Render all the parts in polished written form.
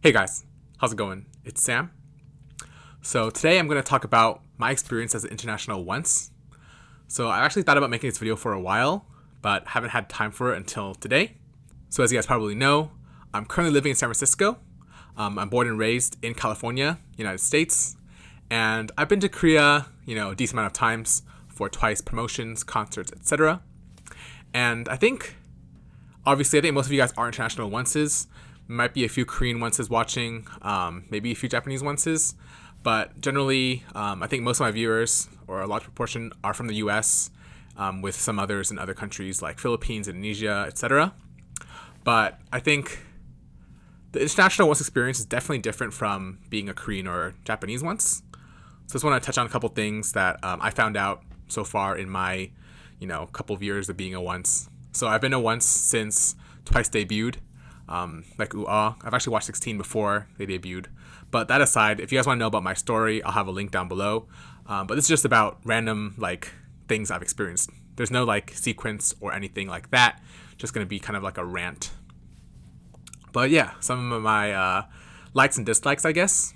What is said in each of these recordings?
Hey guys, how's it going? It's Sam. So today I'm going to talk about my experience as an international once. So I actually thought about making this video for a while, but haven't had time for it until today. So as you guys probably know, I'm currently living in San Francisco. I'm born and raised in California, United States, and I've been to Korea, a decent amount of times for twice promotions, concerts, etc. And obviously, I think most of you guys are international onces. Might be a few Korean onces watching, maybe a few Japanese onces, but generally, I think most of my viewers, or a large proportion, are from the U.S., with some others in other countries like Philippines, Indonesia, etc. But I think the international once experience is definitely different from being a Korean or Japanese once. So I just want to touch on a couple things that I found out so far in my, couple of years of being a once. So I've been a once since Twice debuted. Like I've actually watched 16 before they debuted. But that aside, if you guys want to know about my story, I'll have a link down below. But this is just about random things I've experienced. There's no sequence or anything like that. Just gonna be kind of like a rant. But yeah, some of my likes and dislikes, I guess.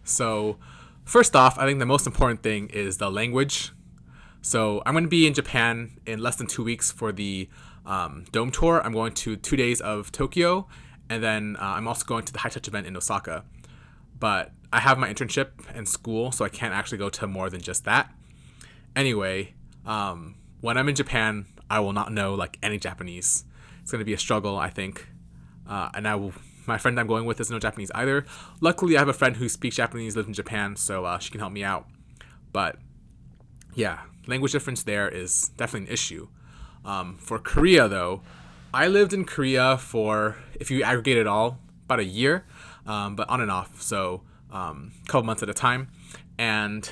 So first off, I think the most important thing is the language. So I'm going to be in Japan in less than 2 weeks for the Dome tour. I'm going to 2 days of Tokyo, and then I'm also going to the High Touch event in Osaka. But I have my internship and school, so I can't actually go to more than just that. Anyway, when I'm in Japan, I will not know any Japanese. It's going to be a struggle, I think. My friend I'm going with doesn't know Japanese either. Luckily, I have a friend who speaks Japanese, lives in Japan, so she can help me out. But yeah, language difference there is definitely an issue. For Korea, though, I lived in Korea for, if you aggregate it all, about a year, but on and off, so a couple months at a time. And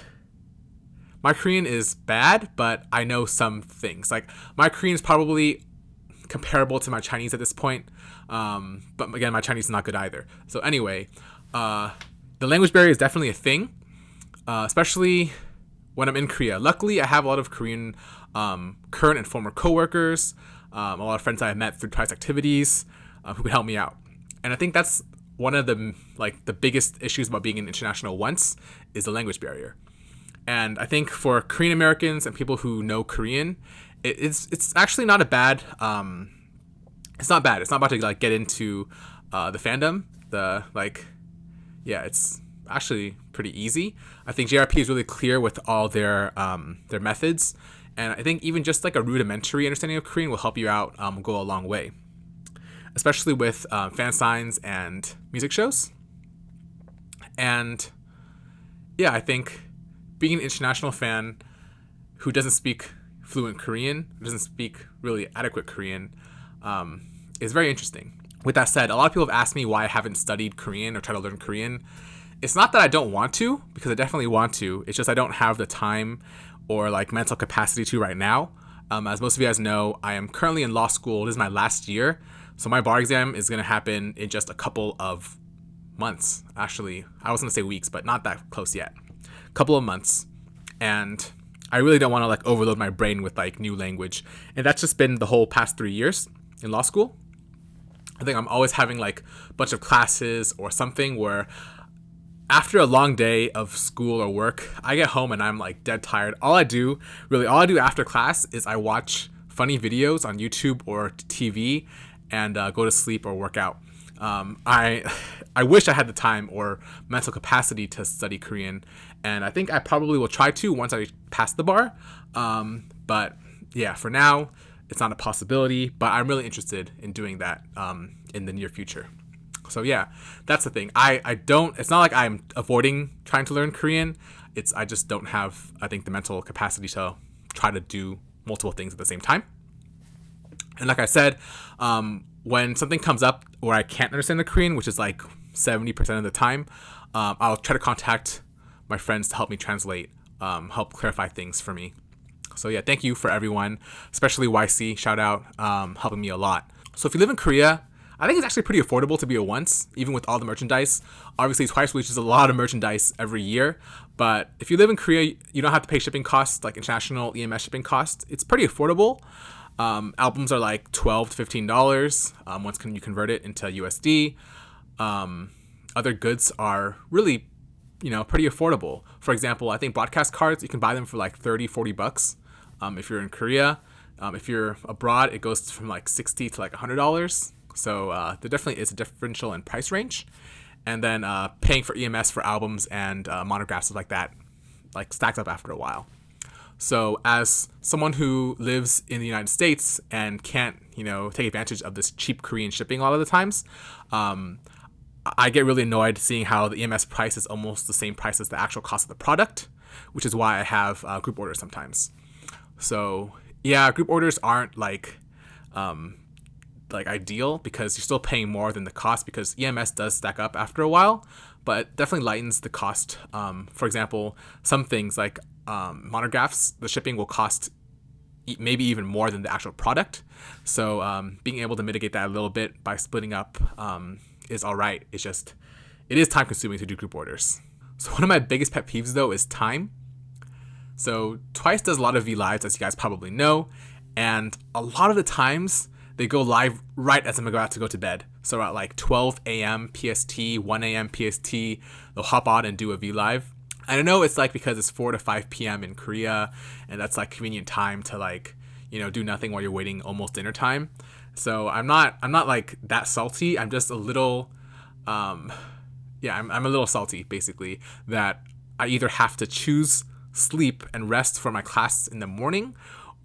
my Korean is bad, but I know some things. My Korean is probably comparable to my Chinese at this point, but again, my Chinese is not good either. So anyway, the language barrier is definitely a thing, especially when I'm in Korea. Luckily, I have a lot of Korean current and former coworkers, a lot of friends I have met through Twice activities, who can help me out. And I think that's one of the biggest issues about being an international once is the language barrier. And I think for Korean Americans and people who know Korean, it's actually not a bad. It's not bad. It's not about to get into the fandom. It's actually pretty easy. I think JRP is really clear with all their methods, and I think even just a rudimentary understanding of Korean will help you out, go a long way, especially with fan signs and music shows. And yeah, I think being an international fan who doesn't speak fluent Korean, doesn't speak really adequate Korean, is very interesting. With that said, a lot of people have asked me why I haven't studied Korean or tried to learn Korean. It's not that I don't want to, because I definitely want to. It's just I don't have the time or mental capacity to right now. As most of you guys know, I am currently in law school. This is my last year. So my bar exam is going to happen in just a couple of months. Actually, I was going to say weeks, but not that close yet. A couple of months. And I really don't want to overload my brain with new language. And that's just been the whole past 3 years in law school. I think I'm always having a bunch of classes or something where after a long day of school or work, I get home and I'm dead tired. All I do after class is I watch funny videos on YouTube or TV and go to sleep or work out. I wish I had the time or mental capacity to study Korean, and I think I probably will try to once I pass the bar. But yeah, for now, it's not a possibility, but I'm really interested in doing that in the near future. So yeah, that's the thing. It's not like I'm avoiding trying to learn Korean. I just don't have, I think, the mental capacity to try to do multiple things at the same time. And like I said, when something comes up where I can't understand the Korean, which is 70% of the time, I'll try to contact my friends to help me translate, help clarify things for me. So yeah, thank you for everyone, especially YC, shout out, helping me a lot. So if you live in Korea, I think it's actually pretty affordable to be a once, even with all the merchandise. Obviously, Twice releases a lot of merchandise every year, but if you live in Korea, you don't have to pay shipping costs, international EMS shipping costs. It's pretty affordable. Albums are $12 to $15 once you convert it into USD. other goods are really, pretty affordable. For example, I think broadcast cards, you can buy them for like 30, $40 if you're in Korea. If you're abroad, it goes from like $60 to like $100. So there definitely is a differential in price range. And then paying for EMS for albums and monographs like that, like stacks up after a while. So as someone who lives in the United States and can't, take advantage of this cheap Korean shipping a lot of the times, I get really annoyed seeing how the EMS price is almost the same price as the actual cost of the product, which is why I have group orders sometimes. So yeah, group orders aren't like ideal because you're still paying more than the cost because EMS does stack up after a while, but it definitely lightens the cost. For example, some things like monographs, the shipping will cost maybe even more than the actual product. So being able to mitigate that a little bit by splitting up is all right. It's just, it is time consuming to do group orders. So one of my biggest pet peeves though is time. So Twice does a lot of V Lives, as you guys probably know, and a lot of the times they go live right as I'm about to go to bed. So at like 12 a.m. PST, 1 a.m. PST, they'll hop on and do a V Live. And I know it's like because it's 4 to 5 p.m. in Korea, and that's like convenient time to like, do nothing while you're waiting almost dinner time. So I'm not like that salty. I'm just a little, I'm a little salty basically that I either have to choose sleep and rest for my class in the morning,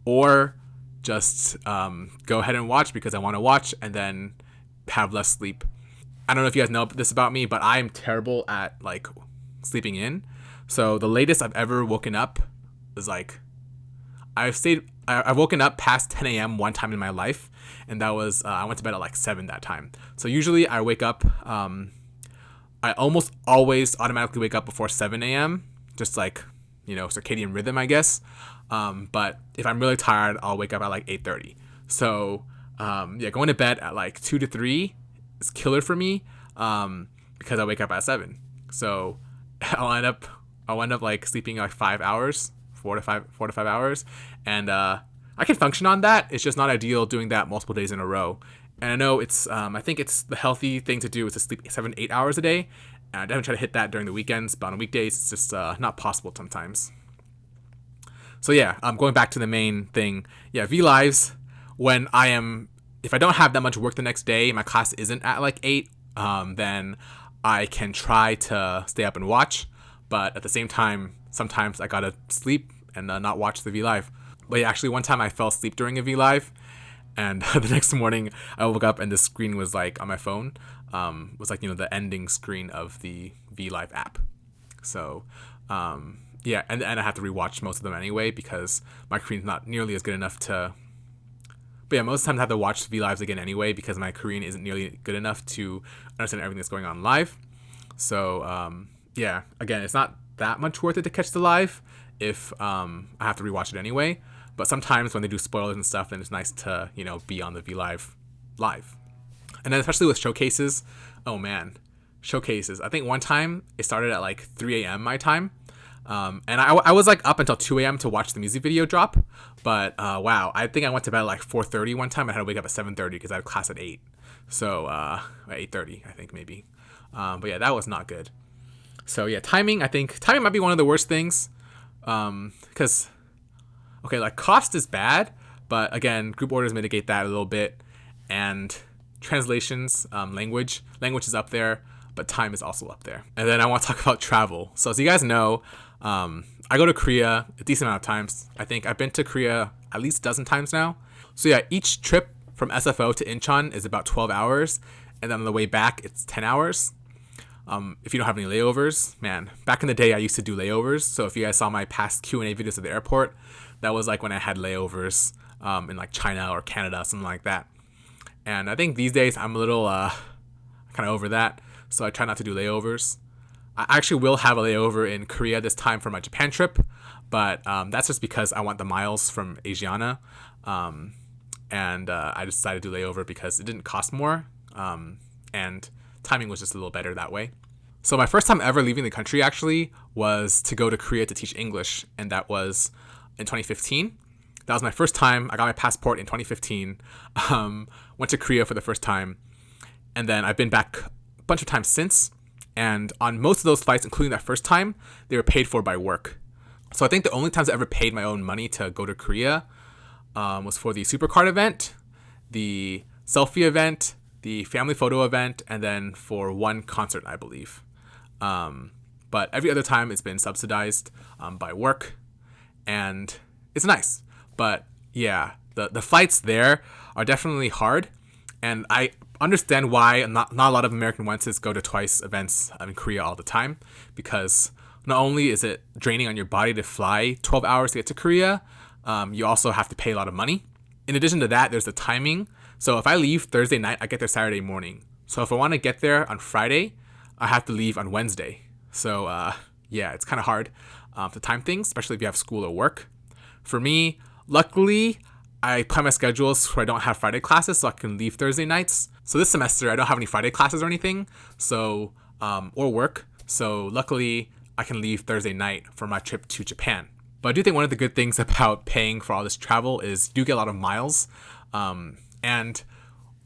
or just go ahead and watch because I want to watch and then have less sleep. I don't know if you guys know this about me, but I'm terrible at like sleeping in. So the latest I've ever woken up is like, I've woken up past 10 a.m. one time in my life, and that was I went to bed at like 7 that time. So usually I wake up, I almost always automatically wake up before 7 a.m. just like, circadian rhythm, I guess. But if I'm really tired, I'll wake up at like 8:30. So going to bed at like 2 to 3 is killer for me because I wake up at 7. So I'll end up like sleeping like 5 hours, 4 to 5 hours, and I can function on that. It's just not ideal doing that multiple days in a row. And I know it's I think it's the healthy thing to do is to sleep 7-8 hours a day. And I definitely try to hit that during the weekends, but on weekdays it's just not possible sometimes. So yeah, going back to the main thing. Yeah, V Lives, if I don't have that much work the next day, my class isn't at like 8, then I can try to stay up and watch. But at the same time, sometimes I gotta sleep and not watch the V Live. But yeah, actually one time I fell asleep during a V Live, and the next morning I woke up and the screen was like on my phone, was like, the ending screen of the V Live app. So yeah, and I have to rewatch most of them anyway because my Korean's not nearly as good enough to. But yeah, most of the time I have to watch V Lives again anyway because my Korean isn't nearly good enough to understand everything that's going on live. So yeah, again, it's not that much worth it to catch the live if I have to rewatch it anyway. But sometimes when they do spoilers and stuff, then it's nice to be on the V Live live. And then especially with showcases, oh man, showcases. I think one time it started at like 3 a.m. my time. And I was like up until 2 a.m. to watch the music video drop. But wow, I think I went to bed at like 4:30 one time. I had to wake up at 7:30 because I had class at 8. So at 8:30, I think maybe. But yeah, that was not good. So yeah, I think timing might be one of the worst things. Because, okay, like cost is bad. But again, group orders mitigate that a little bit. And translations, language is up there. But time is also up there. And then I want to talk about travel. So as you guys know, I go to Korea a decent amount of times. I think I've been to Korea at least a dozen times now. So yeah, each trip from SFO to Incheon is about 12 hours. And then on the way back, it's 10 hours. If you don't have any layovers, man, back in the day, I used to do layovers. So if you guys saw my past Q&A videos at the airport, that was like when I had layovers in like China or Canada, something like that. And I think these days I'm a little kind of over that. So I try not to do layovers. I actually will have a layover in Korea this time for my Japan trip, but that's just because I want the miles from Asiana. And I decided to do layover because it didn't cost more, and timing was just a little better that way. So my first time ever leaving the country actually was to go to Korea to teach English, and that was in 2015. That was my first time. I got my passport in 2015, went to Korea for the first time, and then I've been back bunch of times since, And on most of those flights, including that first time, they were paid for by work. So I think the only times I ever paid my own money to go to Korea was for the Supercard event, the selfie event, the family photo event, and then for one concert, I believe. But every other time it's been subsidized by work, and it's nice. But yeah, the flights there are definitely hard, and I understand why not a lot of American onces go to twice events in Korea all the time, because not only is it draining on your body to fly 12 hours to get to Korea, you also have to pay a lot of money. In addition to that, there's the timing. So if I leave Thursday night, I get there Saturday morning. So if I want to get there on Friday, I have to leave on Wednesday. So yeah, it's kind of hard to time things, especially if you have school or work. For me, luckily, I plan my schedules where I don't have Friday classes, so I can leave Thursday nights. So this semester, I don't have any Friday classes or anything, so or work. So luckily, I can leave Thursday night for my trip to Japan. But I do think one of the good things about paying for all this travel is you do get a lot of miles. And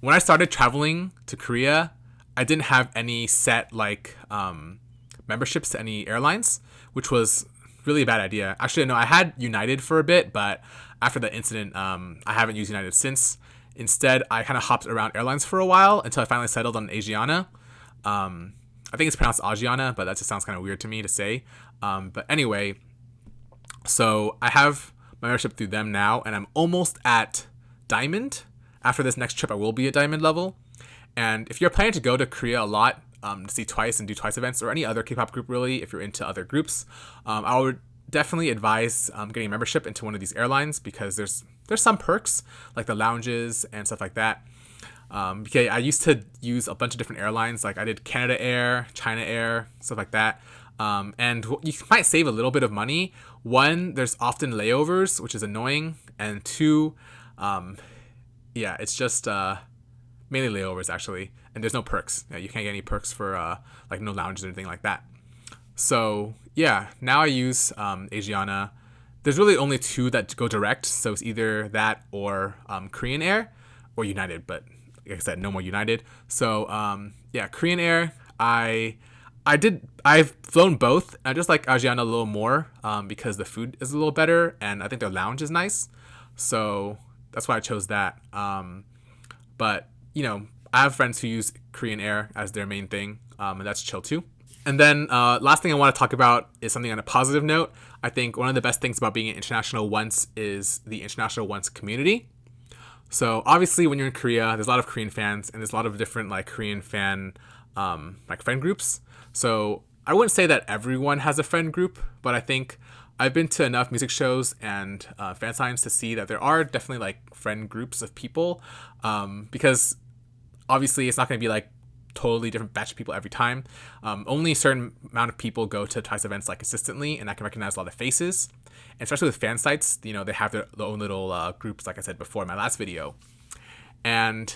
when I started traveling to Korea, I didn't have any set memberships to any airlines, which was really a bad idea. Actually, no, I had United for a bit, but after the incident, I haven't used United since. Instead, I kind of hopped around airlines for a while until I finally settled on Asiana. I think it's pronounced Asiana, but that just sounds kind of weird to me to say. But anyway, so I have my membership through them now, and I'm almost at Diamond. After this next trip, I will be at Diamond level. And if you're planning to go to Korea a lot, to see Twice and do Twice events, or any other K-pop group really, if you're into other groups, I would definitely advise getting a membership into one of these airlines, because there's some perks, like the lounges and stuff like that. Because I used to use a bunch of different airlines, like I did Canada Air, China Air, stuff like that. And you might save a little bit of money. One, there's often layovers, which is annoying. And two, yeah, it's just mainly layovers actually. And there's no perks. You can't get any perks for like no lounges or anything like that. So yeah, now I use Asiana. There's really only two that go direct. So it's either that or Korean Air or United. But like I said, no more United. So yeah, Korean Air, I've flown both. I just like Asiana a little more because the food is a little better, and I think their lounge is nice. So that's why I chose that. But I have friends who use Korean Air as their main thing, and that's chill too. And then last thing I want to talk about is something on a positive note. I think one of the best things about being an international once is the international once community. So obviously when you're in Korea, there's a lot of Korean fans, and there's a lot of different Korean fan friend groups. So I wouldn't say that everyone has a friend group, but I think I've been to enough music shows and fan signs to see that there are definitely friend groups of people, because obviously it's not going to be totally different batch of people every time. Only a certain amount of people go to Twice events consistently, and I can recognize a lot of faces. And especially with fan sites, they have their own little groups, like I said before in my last video. And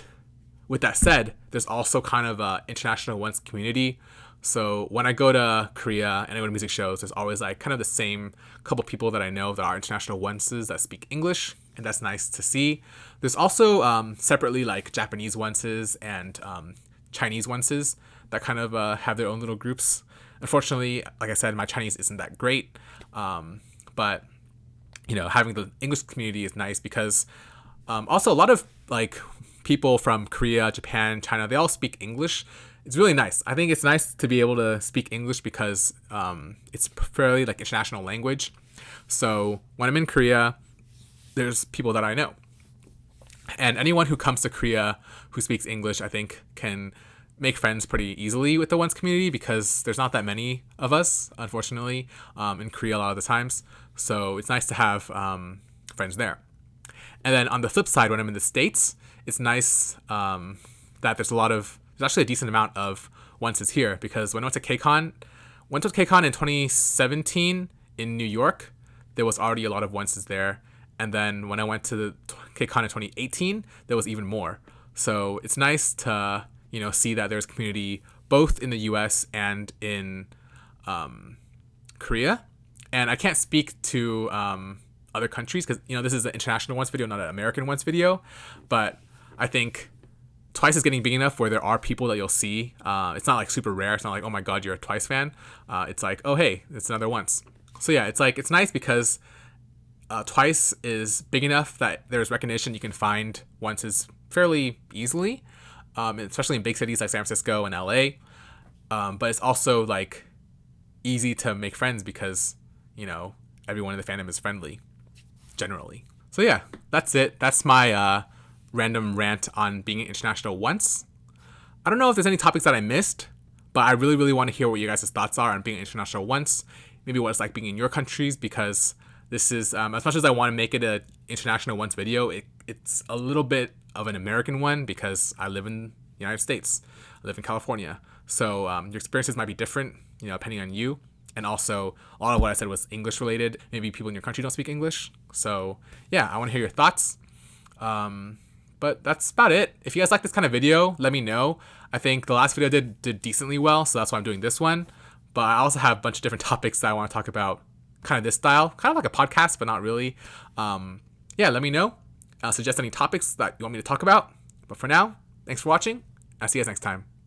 with that said, there's also kind of a international once community. So when I go to Korea and I go to music shows, there's always kind of the same couple people that I know that are international onces that speak English, and that's nice to see. There's also separately Japanese onces and Chinese onces that kind of have their own little groups. Unfortunately, like I said, my Chinese isn't that great, but having the English community is nice because also a lot of people from Korea, Japan, China, they all speak English. It's really nice. I think it's nice to be able to speak English because it's fairly international language. So when I'm in Korea, there's people that I know. And anyone who comes to Korea who speaks English, I think, can make friends pretty easily with the once community because there's not that many of us, unfortunately, in Korea a lot of the times. So it's nice to have friends there. And then on the flip side, when I'm in the States, it's nice that there's actually a decent amount of onces here, because when I went to KCON in 2017 in New York, there was already a lot of onces there. And then when I went to the KCON in 2018, there was even more. So it's nice to, see that there's community both in the US and in Korea. And I can't speak to other countries because, this is an international once video, not an American once video. But I think Twice is getting big enough where there are people that you'll see. It's not like super rare. It's not like, oh my god, you're a Twice fan. It's like, oh hey, it's another Once. So yeah, it's like, it's nice because Twice is big enough that there's recognition. You can find Onces fairly easily, especially in big cities like San Francisco and LA. But it's also like easy to make friends because, you know, everyone in the fandom is friendly generally. So yeah, that's it. That's my random rant on being international once. I don't know if there's any topics that I missed, but I really, really want to hear what you guys' thoughts are on being international once. Maybe what it's like being in your countries, because this is, as much as I want to make it an international once video, it's a little bit of an American one because I live in the United States. I live in California. So your experiences might be different, you know, depending on you. And also, a lot of what I said was English related. Maybe people in your country don't speak English. So yeah, I want to hear your thoughts. But that's about it. If you guys like this kind of video, let me know. I think the last video did decently well, so that's why I'm doing this one. But I also have a bunch of different topics that I want to talk about, kind of this style, kind of like a podcast, but not really. Yeah, let me know. Suggest any topics that you want me to talk about. But for now, thanks for watching. I'll see you guys next time.